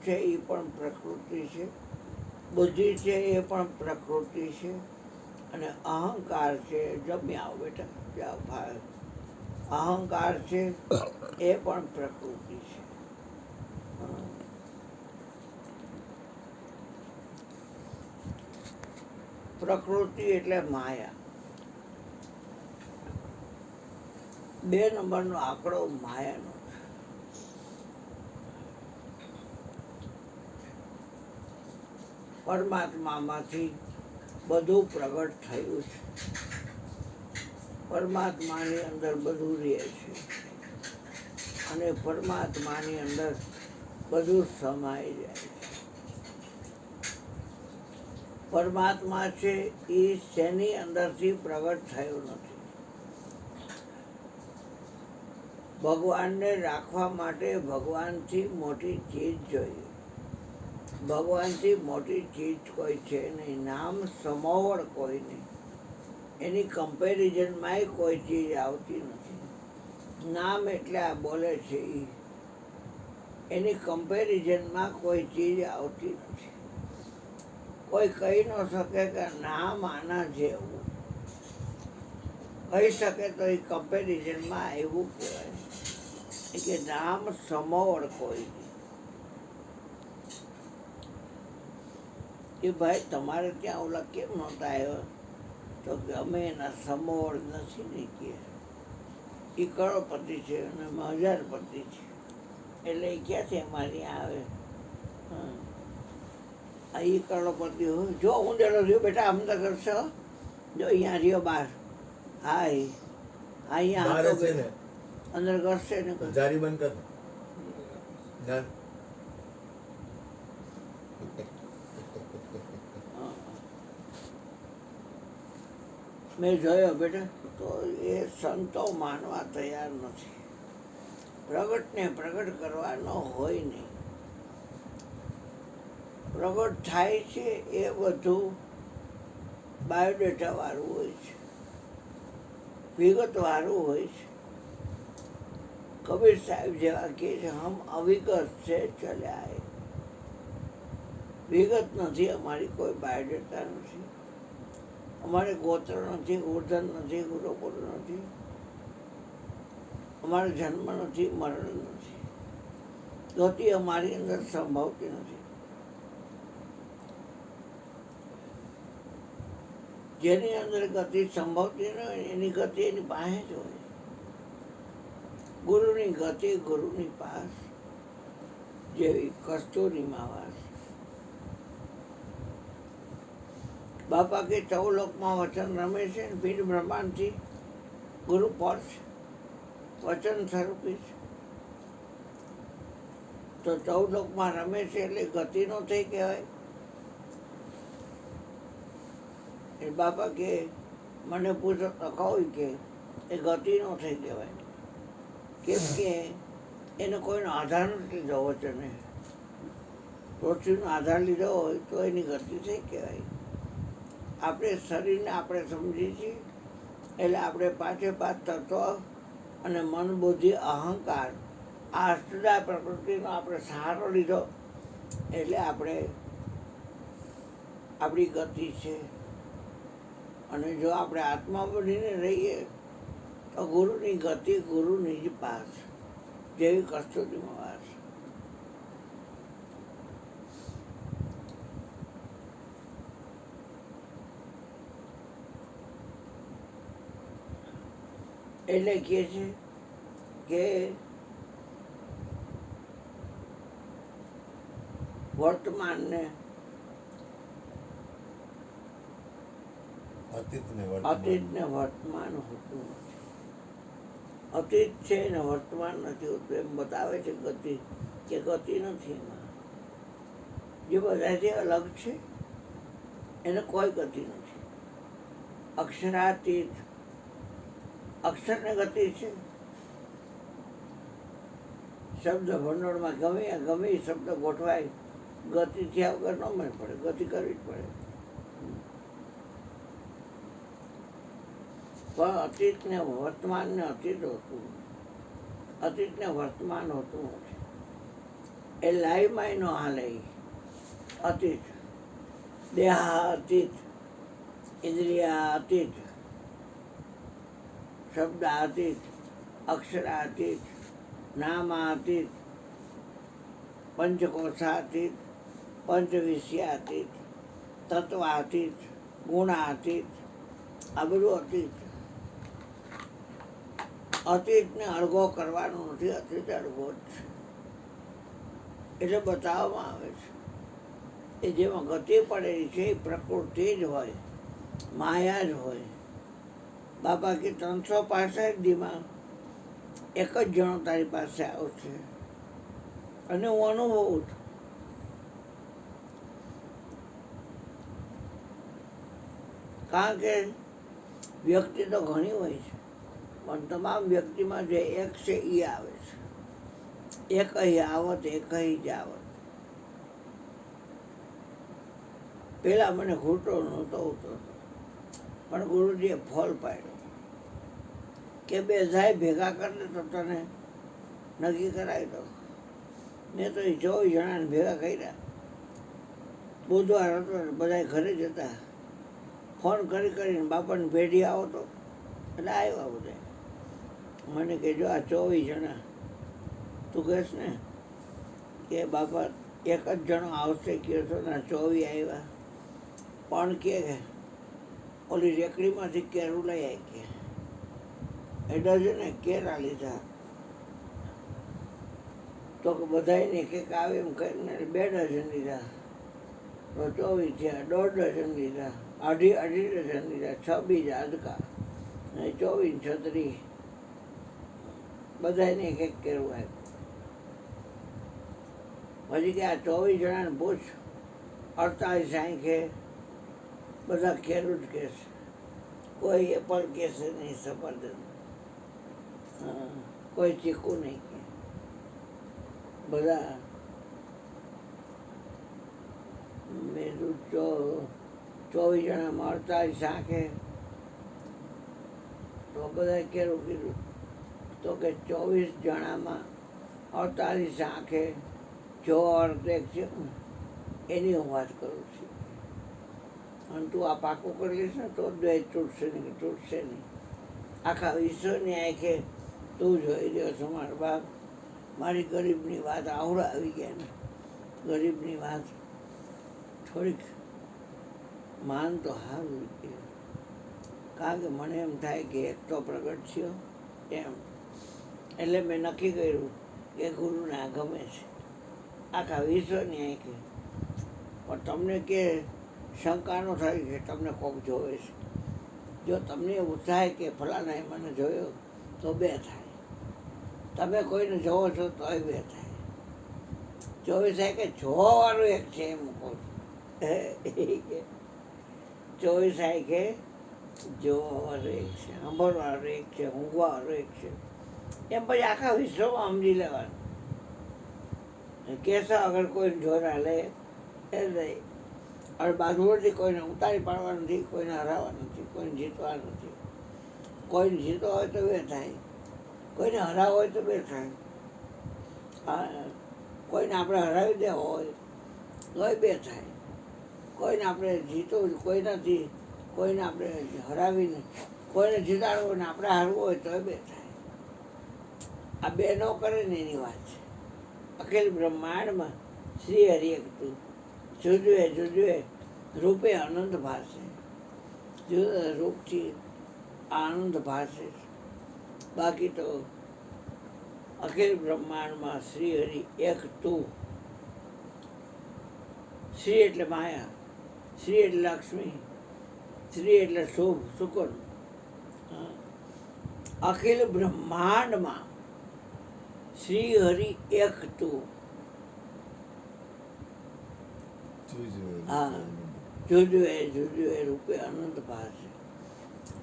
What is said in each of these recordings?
છે એ પણ પ્રકૃતિ છે, બુદ્ધિ છે એ પણ પ્રકૃતિ છે, અને અહંકાર છે. જમ્યા બેટા, જાઓ ભાઈ. અહંકાર છે એ પણ પ્રકૃતિ છે. પ્રકૃતિ એટલે માયા. 2 નંબરનો આંકડો માયાનો છે. પરમાત્મામાંથી બધું પ્રગટ થયું છે. પરમાત્માની અંદર બધું રહે છે, અને પરમાત્માની અંદર બધું સમાઈ જાય છે. પરમાત્મા છે એ શેની અંદરથી પ્રગટ થયો નથી. ભગવાનને રાખવા માટે ભગવાનથી મોટી ચીજ જોઈએ. ભગવાનથી મોટી ચીજ કોઈ છે નહીં. નામ સમોવડ કોઈ નહીં. એની કમ્પેરિઝનમાંય કોઈ ચીજ આવતી નથી. નામ એટલે આ બોલે છે એ, એની કમ્પેરિઝનમાં કોઈ ચીજ આવતી નથી. કોઈ કહી ન શકે કે નામ આના જેવું. કહી શકે તો એ કમ્પેરિઝનમાં એવું કહેવાય કે નામ સમોવડ કોઈ નહીં. કે ભાઈ તમારે ત્યાં ઓલા કેમ નહોતા આવ્યો? તો કે અમે એના સમોવડ નથી ને કે. એ કરોડપતિ છે અને અમે હજારપતિ છે, એટલે એ ક્યાંથી અમારી આવે? એ કરોડપતિ હોય. જો ઊંડેલો રહ્યો બેટા, અંદર કરશો. જો અહીંયા રહ્યો બહાર. હા અહીંયા હતો ને અંદર કરશે ને. જારી બંધ કર. મેં જોયો બેટા, તો એ સંતો માનવા તૈયાર નથી. પ્રગટને પ્રગટ કરવાનો હોય નહીં. પ્રગટ થાય છે એ બધું બાયોડેટા વાળું હોય છે, વિગત વાળું હોય છે. કબીર સાહેબ જેવા કહે છે, હમ અવિગત છે ચલે આએ. વિગત નથી, અમારી કોઈ બાયોડેટા નથી. અમારે ગોત્ર નથી, ગોધન નથી, ગુરુકુળ નથી. અમારો જન્મ નથી, મરણ નથી. ગતિ અમારી અંદર સંભવતી નથી. જેની અંદર ગતિ સંભવતી ન હોય એની ગતિ એની પાસે જ હોય. ગુરુની ગતિ ગુરુની પાસ, જેવી કસ્તુરીમાં વાસ. બાપા કે 14 લોકમાં વચન રમે છે ને પીઠ બ્રહ્માંડથી ગુરુ પર છે, વચન સ્વરૂપી છે. તો 14 લોકમાં રમે છે એટલે ગતિ નો થઈ કહેવાય. એ બાપા કે મને પૂછો તો કહું કે એ ગતિ નો થઈ કહેવાય. કેમ કે એને કોઈનો આધાર નથી લીધો. વચને પૃથ્વીનો આધાર લીધો હોય તો એની ગતિ થઈ કહેવાય. આપણે શરીરને આપણે સમજીએ છીએ એટલે આપણે 5 તત્વ અને મન, બુદ્ધિ, અહંકાર, આ અષ્ટદા પ્રકૃતિનો આપણે સહારો લીધો એટલે આપણે આપણી ગતિ છે. અને જો આપણે આત્મા બનીને રહીએ તો ગુરુની ગતિ ગુરુની જ પાસ, જેવી કસ્તુરીમાં વાસ. એટલે કહે છે કે વર્તમાનને અતીતને વર્તમાન હોતું નથી. અતીત છે ને વર્તમાન નથી હોતું એમ બતાવે છે ગતિ, કે ગતિ નથી એમાં. જે બધાથી અલગ છે એને કોઈ ગતિ નથી. અક્ષરાતીત, અક્ષરને ગતિ છે. શબ્દ ભંડોળમાં ગમે શબ્દ ગોઠવાય, ગતિ થયા વગર ન મળે પડે, ગતિ કરવી જ પડે. પણ અતીતને વર્તમાનને અતીત હોતું, અતીતને વર્તમાન હોતું નથી. એ લાઈમાં ન હાલે. અતીત, દેહાતીત, ઇન્દ્રિયાતીત, શબ્દાતીત, અક્ષરાતીત, નામાતીત, પંચકોશાતીત, પંચવિષયાતીત, તત્વાતીત, ગુણાતીત, આ બધું અતીત. અતીતને અળગો કરવાનો નથી, અતીત અળગો જ છે. એટલે બતાવવામાં આવે છે એ જેમાં ગતિ પડેલી છે એ પ્રકૃતિ જ હોય, માયા જ હોય. બાપા કે 365 દીમાં એક જ જણો તારી પાસે આવશે અને હું અનુભવું છું. કારણ કે વ્યક્તિ તો ઘણી હોય છે, પણ તમામ વ્યક્તિમાં જે એક છે એ આવે છે. એક અહીં આવત, એક અહીં જાવત. પેલા મને ઘૂંટો નહોતો ઉતરતો, પણ ગુરુજીએ ફોલ પાડ્યો કે બે જાય ભેગા કરીને તો તને નક્કી કરાવી દો. મેં તો એ 24 જણાને ભેગા કર્યા. બુધવાર હતો બધા ઘરે જતા, ફોન કરીને બાપાને ભેડી આવો તો, એટલે આવ્યા બધા. મને કે જો આ 24 જણા તું કહેશ ને કે બાપા એક જ જણો આવશે કહો છો ને 24 આવ્યા. પણ કે ઓલી રેકડીમાંથી કેરું લઈ આવી કે એ ડઝને કેરા લીધા. તો કે બધાને કંઈક આવે એમ કરીને 2 ડઝન લીધા, તો 24 થયા. 1.5 ડઝન લીધા, અઢી ડઝન લીધા, 26 આજકા, 24 36, બધાને કંઈક કેરું આવ્યું. પછી કે આ 24 જણાને પૂછ, 48 આંખે બધા કેરું જ કહેશે, કોઈ એપલ કહેશે નહીં, સફરજન, કોઈ ચીકુ નહીં કે, બધા. મેં 24 જણામાં 48 આંખે તો બધા કેરું કીધું. તો કે 24 જણામાં 48 આંખે જો અર્થ એક છે એની હું વાત કરું છું. અને તું આ પાકું કરી લઈશ ને તો દ્વૈત તૂટશે નહીં, તૂટશે નહીં. આખા વિશ્વની આંખે તું જોઈ રહ્યો છો મારા બાપ. મારી ગરીબની વાત આવડા આવી ગયા ને, ગરીબની વાત થોડીક માન તો સારું કે. કારણ કે મને એમ થાય કે એક તો પ્રગટ થયો એમ. એટલે મેં નક્કી કર્યું કે ગુરુને આ ગમે છે આખા વિશ્વની આંખે. પણ તમને કે શંકા ન થાય કે તમને કોક જોવે છે. જો તમને એવું થાય કે ફલાણાએ મને જોયો તો 2 થાય, તમે કોઈને જોવો છો તોય 2 થાય. 24 થાય કે જોવાવાળું એક છે એમ કહું છું. 24 થાય કે જોવાવાળું એક છે, સાંભળવાળું એક છે, ઊંઘવાવાળું એક છે. એમ પછી આખા વિશ્વમાં સમજી લેવાનું. કેસા અગર કોઈ જોરા લે એ નહીં. અને બાજુથી કોઈને ઉતારી પાડવા નથી, કોઈને હરાવવા નથી, કોઈને જીતવા નથી. કોઈને જીતવા હોય તો 2 થાય, કોઈને હરાવવા હોય તો 2 થાય. કોઈને આપણે હરાવી દેવો હોય તોય 2 થાય. કોઈને આપણે જીતવું કોઈનાથી, કોઈને આપણે હરાવીને કોઈને જીતાડવું ને આપણે હારવું હોય તોય 2 થાય. આ 2 ન કરે ને એની વાત છે. અખિલ બ્રહ્માંડમાં શ્રી હરિ એક તું, જુજવે જુજવે રૂપે આનંદ ભાષે. જુદા રૂપથી આનંદ ભાષે. બાકી તો અખિલ બ્રહ્માંડમાં શ્રી હરિ એક તું. શ્રી એટલે માયા, શ્રી એટલે લક્ષ્મી, શ્રી એટલે શુભ સુકુન. અખિલ બ્રહ્માંડમાં શ્રી હરિ એક તું. હા, જુજવે જુજવે રૂપે અનંત ભાષે.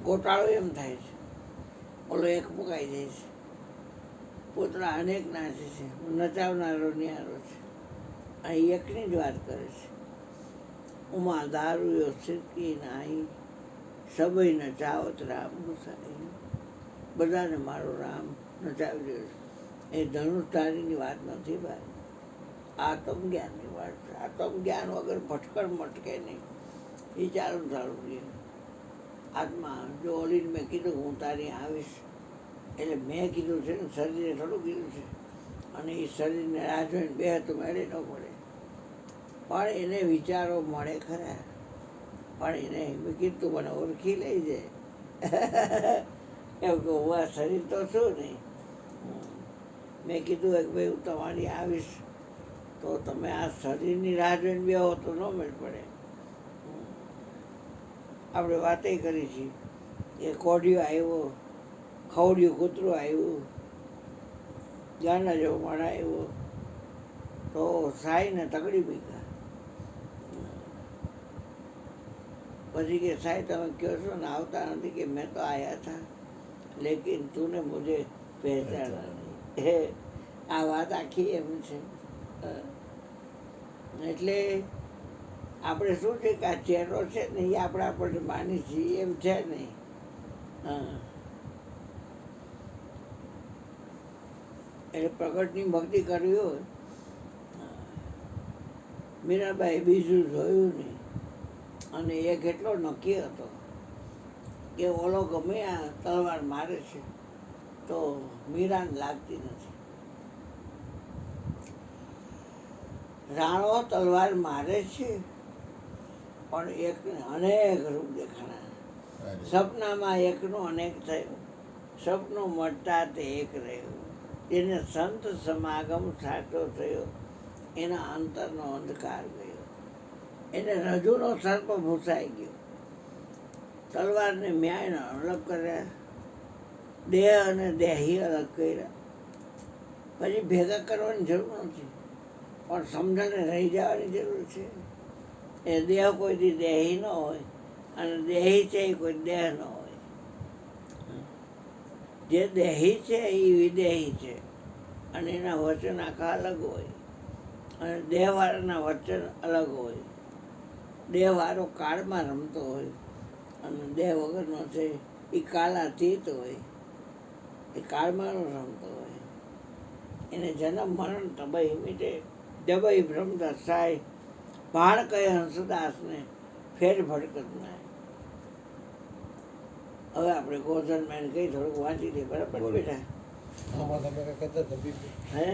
ગોટાળો એમ થાય છે, ઓલો એક મુકાઈ જાય છે. પૂતળા અનેક નાચે છે, નચાવનારો ન્યારો છે. અહીં એકની જ વાત કરે છે. ઉમા દારૂ સિરકી નાહી, સબઈ નચાવત રામ ગુસાઈ. બધાને મારો રામ નચાવી રહ્યો છે. એ ધનુષધારીની વાત નથી ભાઈ. આત્મજ્ઞાનની વાત છે. આત્મજ્ઞાન વગર ભટકણ મટકે નહીં, એ ચાલુ રહે. આત્મા જો ઓલીને મેં કીધું હું તારી આવીશ, એટલે મેં કીધું છે ને, શરીરે થોડું કીધું છે. અને એ શરીરને રાહ જોઈને બે તો મેળે ન પડે, પણ એને વિચારો મળે ખરા. પણ એને મેં કીધું મને ઓળખી લઈ જાય એમ કહું, હું આ શરીર તો શું નહીં. મેં કીધું કે ભાઈ હું તમારી આવીશ, તો તમે આ શરીરની રાહ જોઈને બે હો તો ન મેળ પડે. આપણે વાતે કરી છે, એ કોઢિયો આવ્યો, ખવડિયું કૂતરું આવ્યું, ગાંડા જેવો માણા આવ્યો, તો સાઈને તગડી મૂક્યા. પછી કે સાહેબ તમે કહો છો ને આવતા નથી, કે મેં તો આયા था લેકિન તુને મુझे પહેચાના નહીં. આ વાત આખી એમ છે. એટલે આપણે શું છે કે આ ચહેરો છે ને એ આપણે આપણને માની છીએ એમ છે નહીં. એટલે પ્રગટની ભક્તિ કરવી હોય, મીરાબાઈ બીજું જોયું નહીં. અને એ કેટલો નક્કી હતો કે ઓલો ગમે આ તલવાર મારે છે તો મીરાને લાગતી નથી. રાણો તલવાર મારે છે પણ એકને અનેક રૂપ દેખાણા. સપનામાં એકનો અનેક થયો, સપનું મળતા તે એક રહ્યો. એને સંત સમાગમ સાચો થયો, એના અંતરનો અંધકાર ગયો. એને રજૂનો સર્પ ભૂસાઈ ગયો. તલવારને ન્યાયને અલગ કર્યા, દેહ અને દેહી અલગ કર્યા. પછી ભેગા કરવાની જરૂર નથી, પણ સમજણે રહી જવાની જરૂર છે. એ દેહ કોઈથી દેહી ન હોય, અને દેહી છે એ કોઈ દેહ ન હોય. જે દેહી છે એ વિદેહી છે, અને એના વચન આખા અલગ હોય, અને દેહવાળાના વચન અલગ હોય. દેહવાળો કાળમાં રમતો હોય, અને દેહ વગરનો છે એ કાળાતીત હોય, એ કાળમાં રમતો હોય. એને જન્મ મરણ તબઈ મીટે, જબઈ ભ્રમતા સાય. ભાણ કહે હંસદાસને ફેર ભડકત ના. હવે આપણે ગોધન મેન કઈ થોડુંક વાંચી દઈએ, બરાબર બેટા? આમાં તમે કઈ કહેતા હતા બીજું? હે